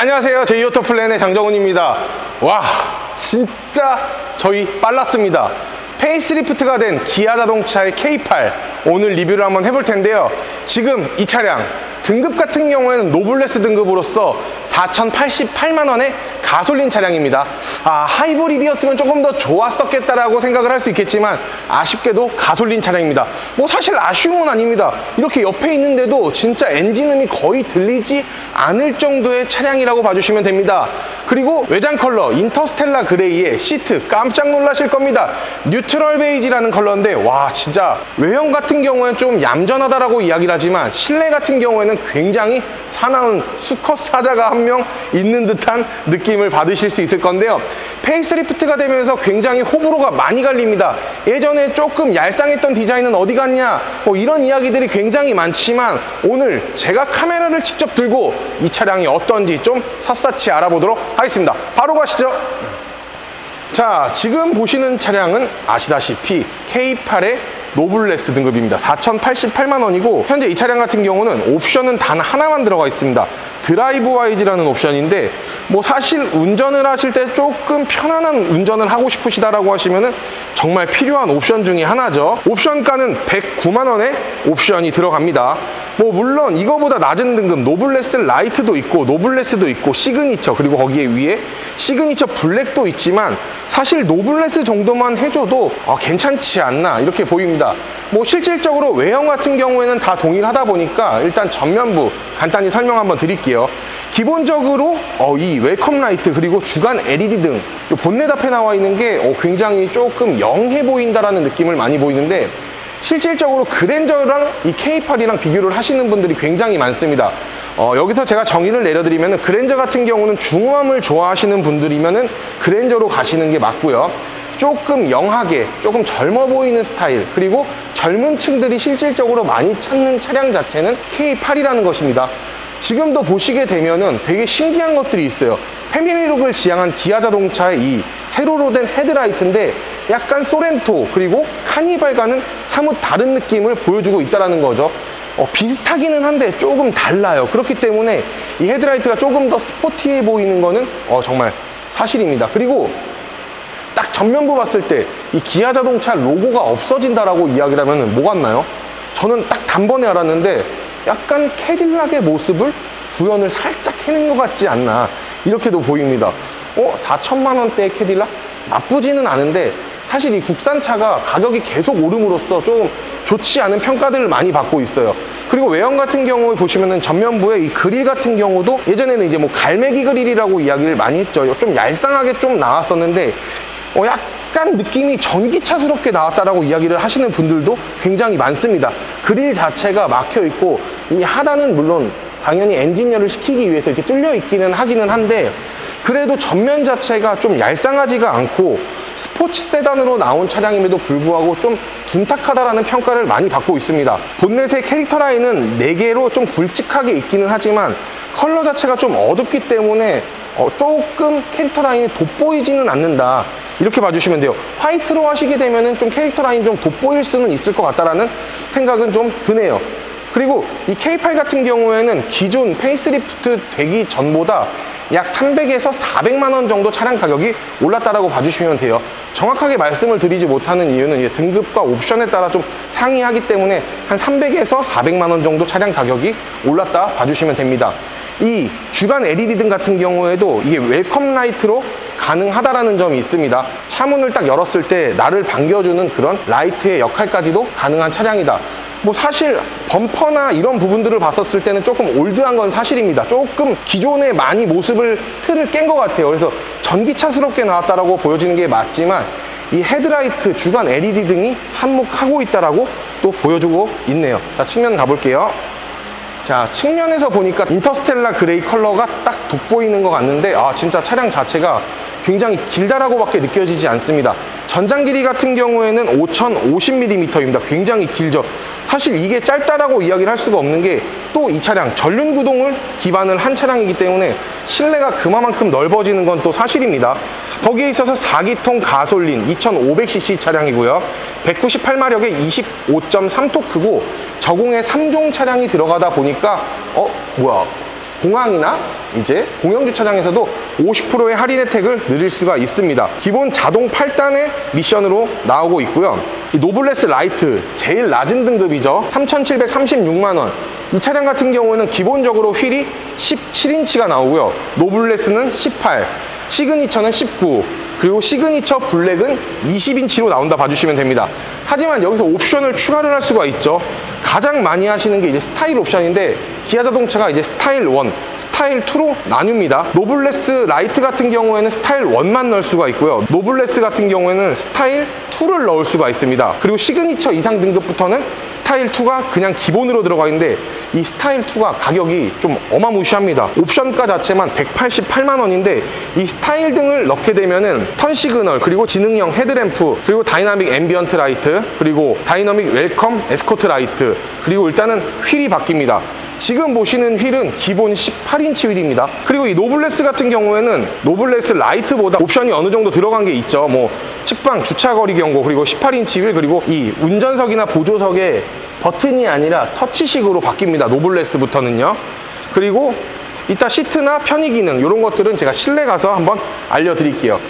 안녕하세요. 제이오토플랜의 장정훈입니다. 와, 진짜 저희 빨랐습니다. 페이스리프트가 된 기아 자동차의 K8 오늘 리뷰를 한번 해볼 텐데요. 지금 이 차량 등급 같은 경우에는 노블레스 등급으로서 4,088만 원의 가솔린 차량입니다. 하이브리드였으면 조금 더 좋았었겠다라고 생각을 할 수 있겠지만 아쉽게도 가솔린 차량입니다. 뭐 사실 아쉬운 건 아닙니다. 이렇게 옆에 있는데도 진짜 엔진음이 거의 들리지 않을 정도의 차량이라고 봐주시면 됩니다. 그리고 외장 컬러 인터스텔라 그레이의 시트 깜짝 놀라실 겁니다. 뉴트럴 베이지라는 컬러인데 와, 진짜 외형 같은 경우에는 좀 얌전하다라고 이야기를 하지만 실내 같은 경우에는 굉장히 사나운 수컷 사자가 한 명 있는 듯한 느낌을 받으실 수 있을 건데요. 페이스리프트가 되면서 굉장히 호불호가 많이 갈립니다. 예전에 조금 얄쌍했던 디자인은 어디 갔냐, 이런 이야기들이 굉장히 많지만 오늘 제가 카메라를 직접 들고 이 차량이 어떤지 좀 샅샅이 알아보도록 하겠습니다. 바로 가시죠. 자, 지금 보시는 차량은 아시다시피 K8의 노블레스 등급입니다. 4,088만 원이고 현재 이 차량 같은 경우는 옵션은 단 하나만 들어가 있습니다. 드라이브 와이즈라는 옵션인데 뭐 사실 운전을 하실 때 조금 편안한 운전을 하고 싶으시다라고 하시면은 정말 필요한 옵션 중에 하나죠. 옵션가는 109만 원의 옵션이 들어갑니다. 뭐 물론 이거보다 낮은 등급 노블레스 라이트도 있고 노블레스도 있고 시그니처, 그리고 거기에 위에 시그니처 블랙도 있지만 사실 노블레스 정도만 해줘도 괜찮지 않나 이렇게 보입니다. 뭐 실질적으로 외형 같은 경우에는 다 동일하다 보니까 일단 전면부 간단히 설명 한번 드릴게요. 기본적으로 이 웰컴 라이트 그리고 주간 LED 등 본넷 앞에 나와 있는 게 굉장히 조금 영해 보인다라는 느낌을 많이 보이는데 실질적으로 그랜저랑 이 K8이랑 비교를 하시는 분들이 굉장히 많습니다. 여기서 제가 정의를 내려드리면 그랜저 같은 경우는 중후함을 좋아하시는 분들이면 그랜저로 가시는 게 맞고요. 조금 영하게, 조금 젊어 보이는 스타일, 그리고 젊은 층들이 실질적으로 많이 찾는 차량 자체는 K8이라는 것입니다. 지금도 보시게 되면은 되게 신기한 것들이 있어요. 패밀리룩을 지향한 기아 자동차의 이 세로로 된 헤드라이트인데 약간 소렌토 그리고 카니발과는 사뭇 다른 느낌을 보여주고 있다는 거죠. 비슷하기는 한데 조금 달라요. 그렇기 때문에 이 헤드라이트가 조금 더 스포티해 보이는 거는 정말 사실입니다. 그리고 딱 전면부 봤을 때 이 기아 자동차 로고가 없어진다라고 이야기를 하면 뭐 같나요? 저는 딱 단번에 알았는데 약간 캐딜락의 모습을 구현을 살짝 해낸 것 같지 않나 이렇게도 보입니다. 4천만 원대의 캐딜락? 나쁘지는 않은데 사실 이 국산차가 가격이 계속 오름으로써 좀 좋지 않은 평가들을 많이 받고 있어요. 그리고 외형 같은 경우에 보시면은 전면부에 이 그릴 같은 경우도 예전에는 이제 뭐 갈매기 그릴이라고 이야기를 많이 했죠. 좀 얄쌍하게 좀 나왔었는데 약간 느낌이 전기차스럽게 나왔다라고 이야기를 하시는 분들도 굉장히 많습니다. 그릴 자체가 막혀 있고 이 하단은 물론 당연히 엔진열을 식히기 위해서 이렇게 뚫려 있기는 하기는 한데 그래도 전면 자체가 좀 얄쌍하지가 않고 스포츠 세단으로 나온 차량임에도 불구하고 좀 둔탁하다라는 평가를 많이 받고 있습니다. 본넷의 캐릭터 라인은 4개로 좀 굵직하게 있기는 하지만 컬러 자체가 좀 어둡기 때문에 조금 캐릭터 라인이 돋보이지는 않는다 이렇게 봐주시면 돼요. 화이트로 하시게 되면은 좀 캐릭터 라인 좀 돋보일 수는 있을 것 같다라는 생각은 좀 드네요. 그리고 이 K8 같은 경우에는 기존 페이스리프트 되기 전보다 약 300에서 400만 원 정도 차량 가격이 올랐다라고 봐주시면 돼요. 정확하게 말씀을 드리지 못하는 이유는 등급과 옵션에 따라 좀 상이하기 때문에 한 300에서 400만 원 정도 차량 가격이 올랐다 봐주시면 됩니다. 이 주간 LED 등 같은 경우에도 이게 웰컴 라이트로 가능하다라는 점이 있습니다. 차문을 딱 열었을 때 나를 반겨주는 그런 라이트의 역할까지도 가능한 차량이다. 뭐 사실 범퍼나 이런 부분들을 봤었을 때는 조금 올드한 건 사실입니다. 조금 기존에 많이 틀을 깬 것 같아요. 그래서 전기차스럽게 나왔다라고 보여지는 게 맞지만 이 헤드라이트, 주간 LED 등이 한몫하고 있다라고 또 보여주고 있네요. 자, 측면 가볼게요. 자, 측면에서 보니까 인터스텔라 그레이 컬러가 딱 돋보이는 것 같는데 진짜 차량 자체가 굉장히 길다라고밖에 느껴지지 않습니다. 전장 길이 같은 경우에는 5050mm입니다. 굉장히 길죠. 사실 이게 짧다라고 이야기를 할 수가 없는 게 또 이 차량 전륜 구동을 기반을 한 차량이기 때문에 실내가 그만큼 넓어지는 건 또 사실입니다. 거기에 있어서 4기통 가솔린 2500cc 차량이고요. 198마력의 25.3토크고 저공해 3종 차량이 들어가다 보니까 뭐야, 공항이나 이제 공영주차장에서도 50%의 할인 혜택을 누릴 수가 있습니다. 기본 자동 8단의 미션으로 나오고 있고요. 이 노블레스 라이트 제일 낮은 등급이죠. 3,736만원. 이 차량 같은 경우에는 기본적으로 휠이 17인치가 나오고요. 노블레스는 18, 시그니처는 19, 그리고 시그니처 블랙은 20인치로 나온다 봐주시면 됩니다. 하지만 여기서 옵션을 추가를 할 수가 있죠. 가장 많이 하시는 게 이제 스타일 옵션인데, 기아 자동차가 이제 스타일 1, 스타일 2로 나뉩니다. 노블레스 라이트 같은 경우에는 스타일 1만 넣을 수가 있고요. 노블레스 같은 경우에는 스타일 2를 넣을 수가 있습니다. 그리고 시그니처 이상 등급부터는 스타일 2가 그냥 기본으로 들어가 있는데, 이 스타일 2가 가격이 좀 어마무시합니다. 옵션가 자체만 188만 원인데 이 스타일 등을 넣게 되면은 턴 시그널, 그리고 지능형 헤드램프, 그리고 다이나믹 앰비언트 라이트, 그리고 다이나믹 웰컴 에스코트 라이트, 그리고 일단은 휠이 바뀝니다. 지금 보시는 휠은 기본 18인치 휠입니다. 그리고 이 노블레스 같은 경우에는 노블레스 라이트보다 옵션이 어느 정도 들어간 게 있죠. 뭐 측방 주차거리 경고, 그리고 18인치 휠, 그리고 이 운전석이나 보조석에 버튼이 아니라 터치식으로 바뀝니다. 노블레스부터는요. 그리고 이따 시트나 편의 기능 이런 것들은 제가 실내 가서 한번 알려드릴게요.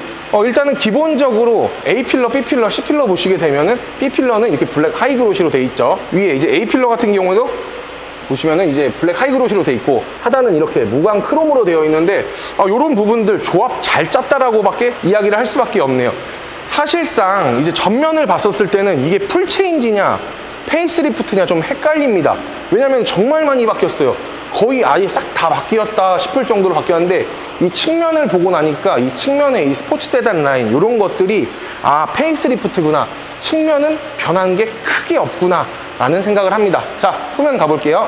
일단은 기본적으로 A필러, B필러, C필러 보시게 되면은 B필러는 이렇게 블랙 하이그로시로 돼 있죠. 위에 이제 A필러 같은 경우에도 보시면은 이제 블랙 하이그로시로 돼 있고, 하단은 이렇게 무광 크롬으로 되어 있는데, 이런 부분들 조합 잘 짰다라고 밖에 이야기를 할 수밖에 없네요. 사실상 이제 전면을 봤었을 때는 이게 풀체인지냐 페이스리프트냐 좀 헷갈립니다. 왜냐면 정말 많이 바뀌었어요. 거의 아예 싹 다 바뀌었다 싶을 정도로 바뀌었는데, 이 측면을 보고 나니까 이 측면에 이 스포츠 세단 라인 이런 것들이 페이스리프트구나, 측면은 변한 게 크게 없구나 라는 생각을 합니다. 자, 후면 가볼게요.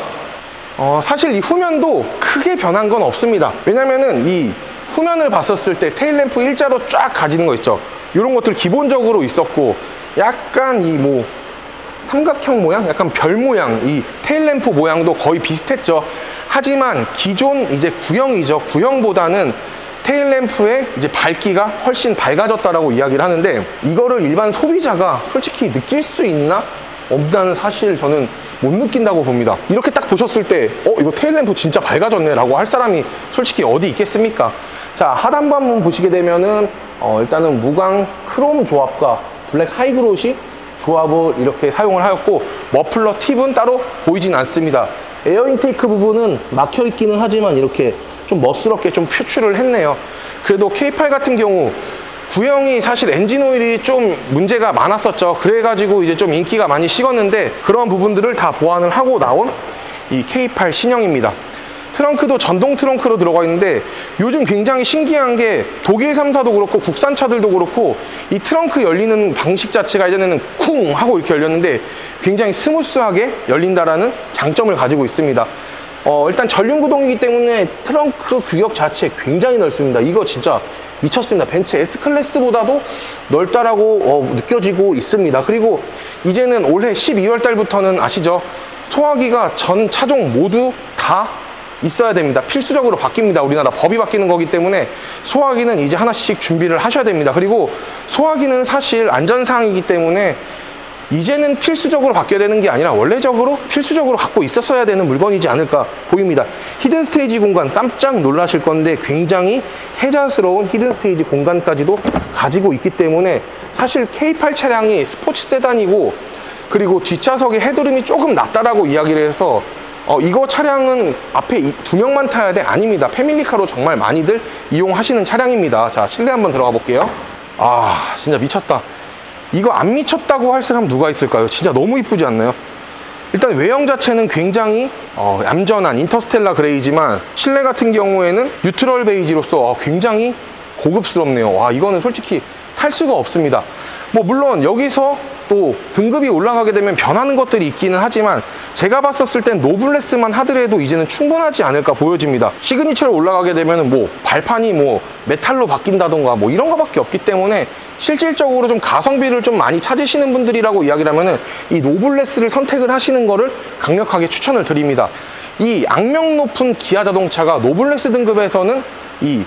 사실 이 후면도 크게 변한 건 없습니다. 왜냐면은 이 후면을 봤었을 때 테일램프 일자로 쫙 가지는 거 있죠. 이런 것들 기본적으로 있었고, 약간 이 뭐 삼각형 모양, 약간 별 모양, 이 테일램프 모양도 거의 비슷했죠. 하지만 기존 이제 구형이죠. 구형보다는 테일램프의 이제 밝기가 훨씬 밝아졌다라고 이야기를 하는데, 이거를 일반 소비자가 솔직히 느낄 수 있나? 없다는 사실 저는 못 느낀다고 봅니다. 이렇게 딱 보셨을 때 이거 테일램프 진짜 밝아졌네 라고 할 사람이 솔직히 어디 있겠습니까? 자, 하단부 한번 보시게 되면은 일단은 무광 크롬 조합과 블랙 하이그로시 조합을 이렇게 사용을 하였고, 머플러 팁은 따로 보이진 않습니다. 에어 인테이크 부분은 막혀 있기는 하지만 이렇게 좀 멋스럽게 좀 표출을 했네요. 그래도 K8 같은 경우 구형이 사실 엔진 오일이 좀 문제가 많았었죠. 그래가지고 이제 좀 인기가 많이 식었는데, 그런 부분들을 다 보완을 하고 나온 이 K8 신형입니다. 트렁크도 전동 트렁크로 들어가 있는데, 요즘 굉장히 신기한 게 독일 3사도 그렇고 국산차들도 그렇고 이 트렁크 열리는 방식 자체가 이전에는 쿵 하고 이렇게 열렸는데 굉장히 스무스하게 열린다라는 장점을 가지고 있습니다. 일단 전륜 구동이기 때문에 트렁크 규격 자체 굉장히 넓습니다. 이거 진짜 미쳤습니다. 벤츠 S클래스보다도 넓다라고 느껴지고 있습니다. 그리고 이제는 올해 12월 달부터는 아시죠? 소화기가 전 차종 모두 다 있어야 됩니다. 필수적으로 바뀝니다. 우리나라 법이 바뀌는 거기 때문에 소화기는 이제 하나씩 준비를 하셔야 됩니다. 그리고 소화기는 사실 안전사항이기 때문에 이제는 필수적으로 바뀌어야 되는 게 아니라 원래적으로 필수적으로 갖고 있었어야 되는 물건이지 않을까 보입니다. 히든 스테이지 공간 깜짝 놀라실 건데, 굉장히 혜자스러운 히든 스테이지 공간까지도 가지고 있기 때문에 사실 K8 차량이 스포츠 세단이고, 그리고 뒷좌석의 헤드룸이 조금 낮다라고 이야기를 해서 이거 차량은 앞에 두 명만 타야 돼? 아닙니다. 패밀리카로 정말 많이들 이용하시는 차량입니다. 자, 실내 한번 들어가 볼게요. 진짜 미쳤다. 이거 안 미쳤다고 할 사람 누가 있을까요? 진짜 너무 이쁘지 않나요? 일단 외형 자체는 굉장히 얌전한 인터스텔라 그레이지만, 실내 같은 경우에는 뉴트럴 베이지로서 굉장히 고급스럽네요. 이거는 솔직히 탈 수가 없습니다. 뭐 물론 여기서 또 등급이 올라가게 되면 변하는 것들이 있기는 하지만, 제가 봤었을 땐 노블레스만 하더라도 이제는 충분하지 않을까 보여집니다. 시그니처로 올라가게 되면 뭐 발판이 뭐 메탈로 바뀐다던가 뭐 이런 거밖에 없기 때문에, 실질적으로 좀 가성비를 좀 많이 찾으시는 분들이라고 이야기를 하면은 이 노블레스를 선택을 하시는 거를 강력하게 추천을 드립니다. 이 악명 높은 기아 자동차가 노블레스 등급에서는 이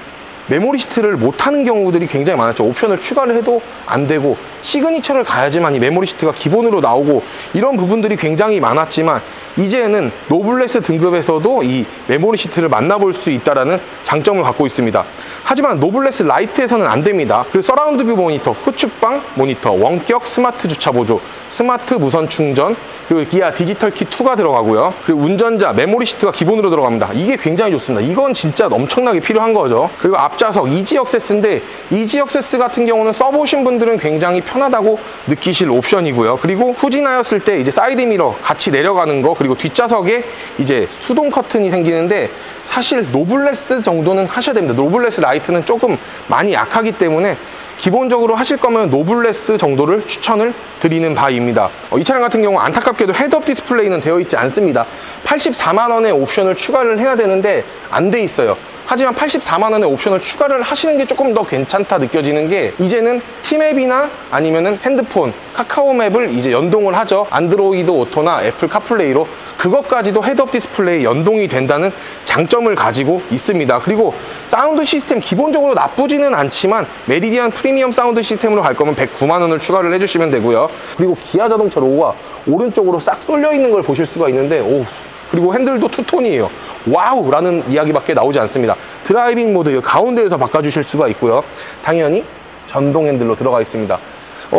메모리 시트를 못하는 경우들이 굉장히 많았죠. 옵션을 추가를 해도 안 되고, 시그니처를 가야지만 이 메모리 시트가 기본으로 나오고, 이런 부분들이 굉장히 많았지만, 이제는 노블레스 등급에서도 이 메모리 시트를 만나볼 수 있다는 장점을 갖고 있습니다. 하지만 노블레스 라이트에서는 안 됩니다. 그리고 서라운드 뷰 모니터, 후측방 모니터, 원격 스마트 주차 보조, 스마트 무선 충전, 그리고 기아 디지털 키 2가 들어가고요. 그리고 운전자 메모리 시트가 기본으로 들어갑니다. 이게 굉장히 좋습니다. 이건 진짜 엄청나게 필요한 거죠. 그리고 앞좌석 이지 액세스인데, 이지 액세스 같은 경우는 써보신 분들은 굉장히 편하다고 느끼실 옵션이고요. 그리고 후진하였을 때 이제 사이드 미러 같이 내려가는 거, 그리고 뒷좌석에 이제 수동 커튼이 생기는데, 사실 노블레스 정도는 하셔야 됩니다. 노블레스 라이트는 조금 많이 약하기 때문에 기본적으로 하실 거면 노블레스 정도를 추천을 드리는 바입니다. 이 차량 같은 경우 안타깝게도 헤드업 디스플레이는 되어 있지 않습니다. 84만 원의 옵션을 추가를 해야 되는데 안 돼 있어요. 하지만 84만 원의 옵션을 추가를 하시는 게 조금 더 괜찮다 느껴지는 게, 이제는 T맵이나 아니면은 핸드폰, 카카오맵을 이제 연동을 하죠. 안드로이드 오토나 애플 카플레이로. 그것까지도 헤드업 디스플레이 연동이 된다는 장점을 가지고 있습니다. 그리고 사운드 시스템 기본적으로 나쁘지는 않지만 메리디안 프리미엄 사운드 시스템으로 갈 거면 109만 원을 추가를 해주시면 되고요. 그리고 기아 자동차 로고가 오른쪽으로 싹 쏠려 있는 걸 보실 수가 있는데, 오, 그리고 핸들도 투톤이에요. 와우! 라는 이야기밖에 나오지 않습니다. 드라이빙 모드 가운데에서 바꿔주실 수가 있고요. 당연히 전동 핸들로 들어가 있습니다.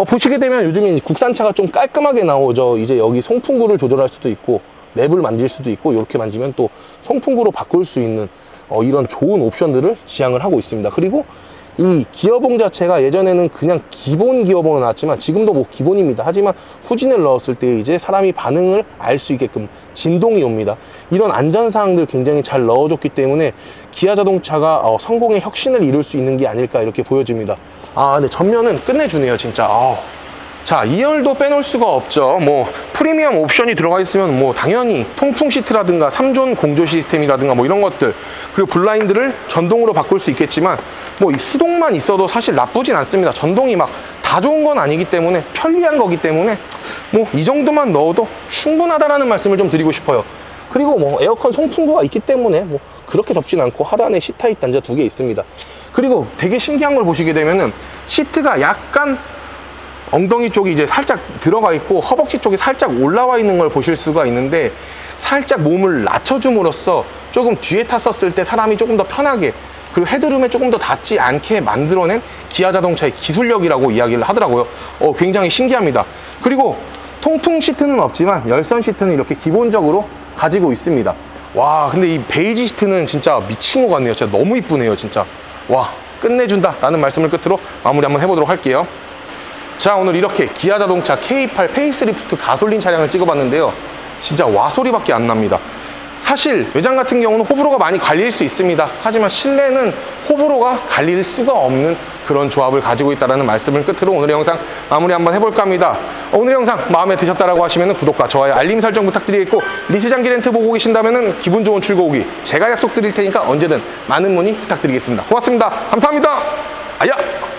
보시게 되면 요즘에 국산차가 좀 깔끔하게 나오죠. 이제 여기 송풍구를 조절할 수도 있고, 맵을 만질 수도 있고, 이렇게 만지면 또 송풍구로 바꿀 수 있는 이런 좋은 옵션들을 지향을 하고 있습니다. 그리고 이 기어봉 자체가 예전에는 그냥 기본 기어봉으로 나왔지만 지금도 뭐 기본입니다. 하지만 후진을 넣었을 때 이제 사람이 반응을 알 수 있게끔 진동이 옵니다. 이런 안전사항들 굉장히 잘 넣어줬기 때문에 기아 자동차가 성공의 혁신을 이룰 수 있는 게 아닐까 이렇게 보여집니다. 근데 전면은 끝내주네요, 진짜. 자, 2열도 빼놓을 수가 없죠. 뭐 프리미엄 옵션이 들어가 있으면 뭐 당연히 통풍 시트라든가 3존 공조 시스템이라든가 뭐 이런 것들, 그리고 블라인드를 전동으로 바꿀 수 있겠지만 뭐 이 수동만 있어도 사실 나쁘진 않습니다. 전동이 막 다 좋은 건 아니기 때문에, 편리한 거기 때문에 뭐 이 정도만 넣어도 충분하다라는 말씀을 좀 드리고 싶어요. 그리고 뭐 에어컨 송풍구가 있기 때문에 뭐 그렇게 덥진 않고, 하단에 C타입 단자 2개 있습니다. 그리고 되게 신기한 걸 보시게 되면은 시트가 약간 엉덩이 쪽이 이제 살짝 들어가 있고 허벅지 쪽이 살짝 올라와 있는 걸 보실 수가 있는데, 살짝 몸을 낮춰줌으로써 조금 뒤에 탔었을 때 사람이 조금 더 편하게, 그리고 헤드룸에 조금 더 닿지 않게 만들어낸 기아 자동차의 기술력이라고 이야기를 하더라고요. 굉장히 신기합니다. 그리고 통풍 시트는 없지만 열선 시트는 이렇게 기본적으로 가지고 있습니다. 와, 근데 이 베이지 시트는 진짜 미친 것 같네요. 진짜 너무 이쁘네요, 진짜. 와, 끝내준다 라는 말씀을 끝으로 마무리 한번 해보도록 할게요. 자, 오늘 이렇게 기아 자동차 K8 페이스리프트 가솔린 차량을 찍어봤는데요. 진짜 와 소리밖에 안 납니다. 사실 외장 같은 경우는 호불호가 많이 갈릴 수 있습니다. 하지만 실내는 호불호가 갈릴 수가 없는 그런 조합을 가지고 있다는 말씀을 끝으로 오늘 영상 마무리 한번 해볼까 합니다. 오늘 영상 마음에 드셨다라고 하시면 구독과 좋아요, 알림 설정 부탁드리겠고, 리스장기 렌트 보고 계신다면 기분 좋은 출고 오기 제가 약속드릴 테니까 언제든 많은 문의 부탁드리겠습니다. 고맙습니다. 감사합니다. 아야!